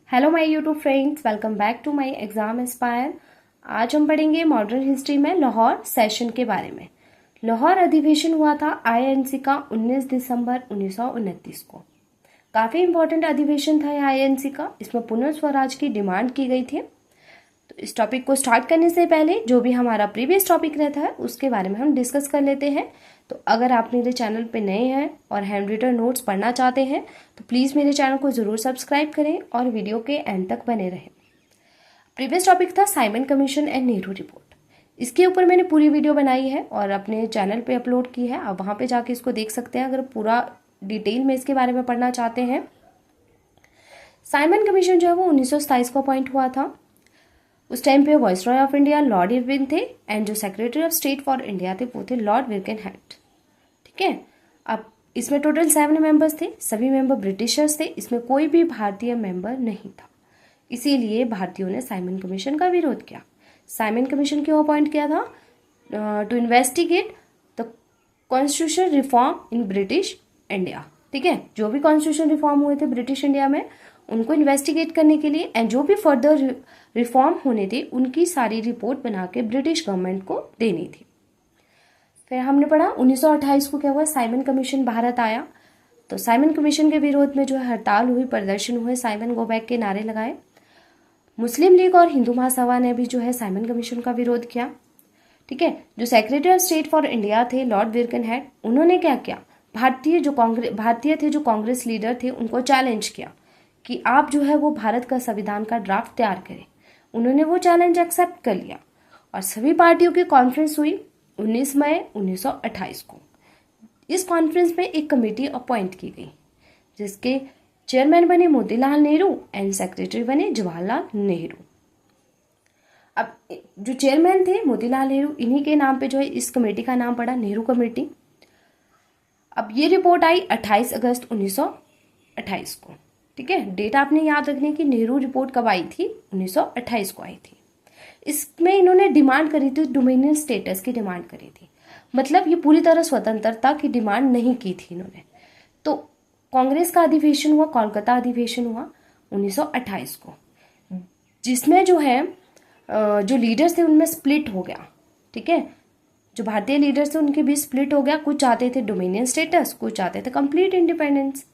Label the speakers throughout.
Speaker 1: Hello my YouTube friends, welcome back to my exam inspire. आज हम पढ़ेंगे modern history में लाहौर सेशन के बारे में। लाहौर अधिवेशन हुआ था आईएनसी का 19 दिसंबर 1929 को। काफ़ी इंपॉर्टेंट अधिवेशन था यह आईएनसी का। इसमें पुनः स्वराज की डिमांड की गई थी। तो इस टॉपिक को स्टार्ट करने से पहले जो भी हमारा प्रीवियस टॉपिक रहता है उसके बारे में हम डिस्कस कर लेते हैं। तो अगर आप मेरे चैनल पे नए हैं और हैंड रिटन नोट्स पढ़ना चाहते हैं तो प्लीज़ मेरे चैनल को ज़रूर सब्सक्राइब करें और वीडियो के एंड तक बने रहें। प्रीवियस टॉपिक था Simon commission and Nehru report. इसके ऊपर मैंने पूरी वीडियो बनाई है और अपने चैनल पे अपलोड की है। आप वहाँ पे जाके इसको देख सकते हैं अगर पूरा डिटेल में इसके बारे में पढ़ना चाहते हैं। साइमन कमीशन जो है वो 1927 को अपॉइंट हुआ था। उस टाइम पे viceroy of India Lord Irwin थे एंड जो secretary of state for India थे वो थे लॉर्ड विल्किनहैम। ठीक है, अब इसमें टोटल 7 मेंबर्स थे। सभी मेंबर ब्रिटिशर्स थे। इसमें कोई भी भारतीय मेंबर नहीं था। इसीलिए भारतीयों ने साइमन कमीशन का विरोध किया। साइमन कमीशन क्यों अपॉइंट किया था? To investigate the constitution reform in British India. ठीक है, जो भी कॉन्स्टिट्यूशन रिफॉर्म हुए थे ब्रिटिश इंडिया में उनको इन्वेस्टिगेट करने के लिए एंड जो भी फर्दर रिफॉर्म होने थे उनकी सारी रिपोर्ट बना के ब्रिटिश गवर्नमेंट को देनी थी। फिर हमने पढ़ा 1928 को क्या हुआ, साइमन कमीशन भारत आया। तो साइमन कमीशन के विरोध में जो है हड़ताल हुई, प्रदर्शन हुए, साइमन गो बैक के नारे लगाए। मुस्लिम लीग और हिंदू महासभा ने भी जो है साइमन कमीशन का विरोध किया। ठीक है, जो secretary of state for India थे लॉर्ड विल्किनहैम, उन्होंने क्या किया, भारतीय थे जो कांग्रेस लीडर थे उनको चैलेंज किया कि आप जो है वो भारत का संविधान का ड्राफ्ट तैयार करें। उन्होंने वो चैलेंज एक्सेप्ट कर लिया और सभी पार्टियों की कॉन्फ्रेंस हुई 19 मई 1928 को। इस कॉन्फ्रेंस में एक कमेटी अपॉइंट की गई जिसके चेयरमैन बने मोतीलाल नेहरू एंड सेक्रेटरी बने जवाहरलाल नेहरू। अब जो चेयरमैन थे मोतीलाल नेहरू, इन्हीं के नाम पे जो है इस कमेटी का नाम पड़ा नेहरू कमेटी। अब ये रिपोर्ट आई 28 अगस्त 1928 को। ठीक है, डेट आपने याद रखनी कि नेहरू रिपोर्ट कब आई थी, 1928 को आई थी। इसमें इन्होंने डिमांड करी थी, डोमिनियन स्टेटस की डिमांड करी थी। मतलब ये पूरी तरह स्वतंत्रता की डिमांड नहीं की थी इन्होंने। तो कांग्रेस का अधिवेशन हुआ, कोलकाता अधिवेशन हुआ 1928 को, जिसमें जो है जो लीडर्स थे उनमें स्प्लिट हो गया। ठीक है, जो भारतीय लीडर्स थे उनके बीच स्प्लिट हो गया। कुछ चाहते थे डोमिनियन स्टेटस, कुछ चाहते थे कंप्लीट इंडिपेंडेंस।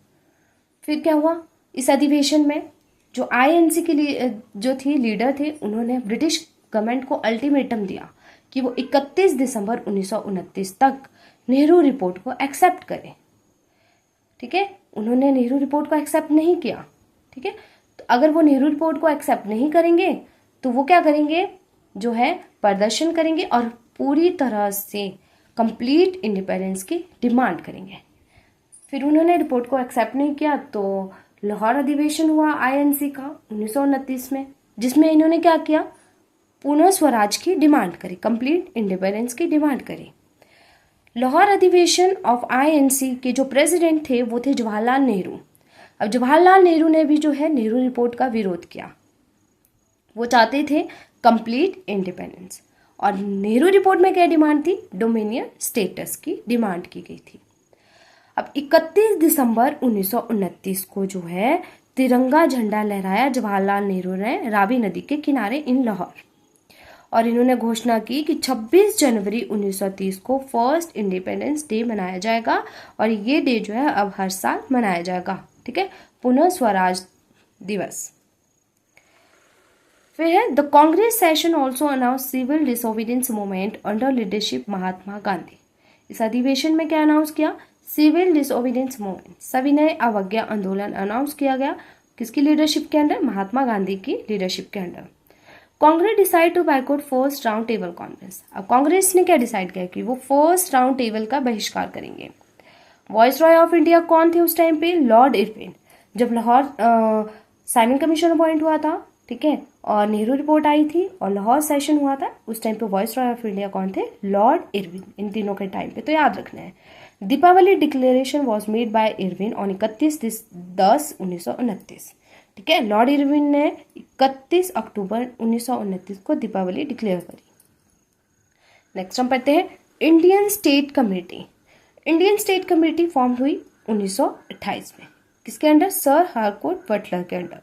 Speaker 1: फिर क्या हुआ, इस अधिवेशन में जो आईएनसी के लिए जो थी लीडर थे उन्होंने ब्रिटिश गवर्नमेंट को अल्टीमेटम दिया कि वो 31 दिसंबर 1929 तक नेहरू रिपोर्ट को एक्सेप्ट करें। ठीक है, उन्होंने नेहरू रिपोर्ट को एक्सेप्ट नहीं किया। ठीक है, तो अगर वो नेहरू रिपोर्ट को एक्सेप्ट नहीं करेंगे तो वो क्या करेंगे, जो है प्रदर्शन करेंगे और पूरी तरह से कंप्लीट इंडिपेंडेंस की डिमांड करेंगे। फिर उन्होंने रिपोर्ट को एक्सेप्ट नहीं किया तो लाहौर अधिवेशन हुआ आईएनसी का 1929 में, जिसमें इन्होंने क्या किया, पुनः स्वराज की डिमांड करी, कंप्लीट इंडिपेंडेंस की डिमांड करी। लाहौर अधिवेशन ऑफ आईएनसी के जो प्रेसिडेंट थे वो थे जवाहरलाल नेहरू। अब जवाहरलाल नेहरू ने भी जो है नेहरू रिपोर्ट का विरोध किया। वो चाहते थे कंप्लीट इंडिपेंडेंस और नेहरू रिपोर्ट में क्या डिमांड थी, डोमिनियन स्टेटस की डिमांड की गई थी। अब 31 दिसंबर 1929 को जो है तिरंगा झंडा लहराया जवाहरलाल नेहरू ने रावी नदी के किनारे इन लाहौर, और इन्होंने घोषणा की कि 26 जनवरी 1930 को फर्स्ट इंडिपेंडेंस डे मनाया जाएगा और ये डे जो है अब हर साल मनाया जाएगा। ठीक है, पुनः स्वराज दिवस। फिर है the Congress session also announce civil disobedience movement under leadership Mahatma Gandhi. इस अधिवेशन में क्या अनाउंस किया, सिविल डिसोबीडियंस मूवमेंट, सविनय अवज्ञा आंदोलन अनाउंस किया गया। किसकी लीडरशिप के अंडर, महात्मा गांधी की लीडरशिप के under. Congress decide to boycott first round table conference. अब कांग्रेस ने क्या डिसाइड किया कि वो फर्स्ट राउंड टेबल का बहिष्कार करेंगे। वाइसरॉय ऑफ इंडिया कौन थे उस टाइम पे, लॉर्ड इरविन। जब लाहौर साइमन कमीशन अपॉइंट हुआ था, ठीक है, और नेहरू रिपोर्ट आई थी और लाहौर सेशन हुआ था, उस टाइम पे वाइसरॉय ऑफ इंडिया कौन थे, लॉर्ड इरविन। इन तीनों के टाइम पे तो याद रखना है। Deepavali declaration was made by Irwin on 31/10/1929। ठीक है, लॉर्ड इरविन ने 31 अक्टूबर 1929 को दीपावली डिक्लेयर करी। नेक्स्ट हम पढ़ते हैं Indian state committee. Indian state committee form हुई 1928 में। किसके अंडर, सर हारकोर्ट बटलर के अंडर।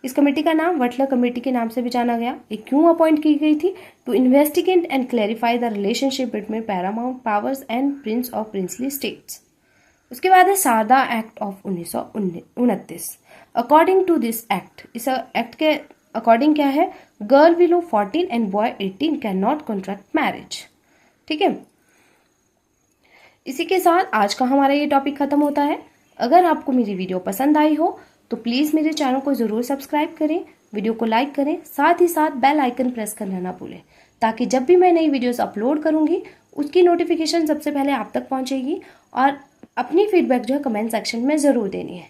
Speaker 1: इस कमेटी का नाम बटलर कमेटी के नाम से भी जाना गया। ये क्यों अपॉइंट की गई थी? To investigate and clarify the relationship between paramount powers and prince of princely states. उसके बाद है Sarda act of 1929। According to this act, इस एक्ट के अकॉर्डिंग क्या है? Girl below 14 and boy 18 can not contract marriage. ठीक है, इसी के साथ आज का हमारा ये टॉपिक खत्म होता है। अगर आपको मेरी वीडियो पसंद आई हो तो प्लीज़ मेरे चैनल को ज़रूर सब्सक्राइब करें, वीडियो को लाइक करें, साथ ही साथ बेल आइकन प्रेस करना ना भूलें, ताकि जब भी मैं नई वीडियोस अपलोड करूंगी उसकी नोटिफिकेशन सबसे पहले आप तक पहुंचेगी। और अपनी फीडबैक जो है कमेंट सेक्शन में ज़रूर देनी है।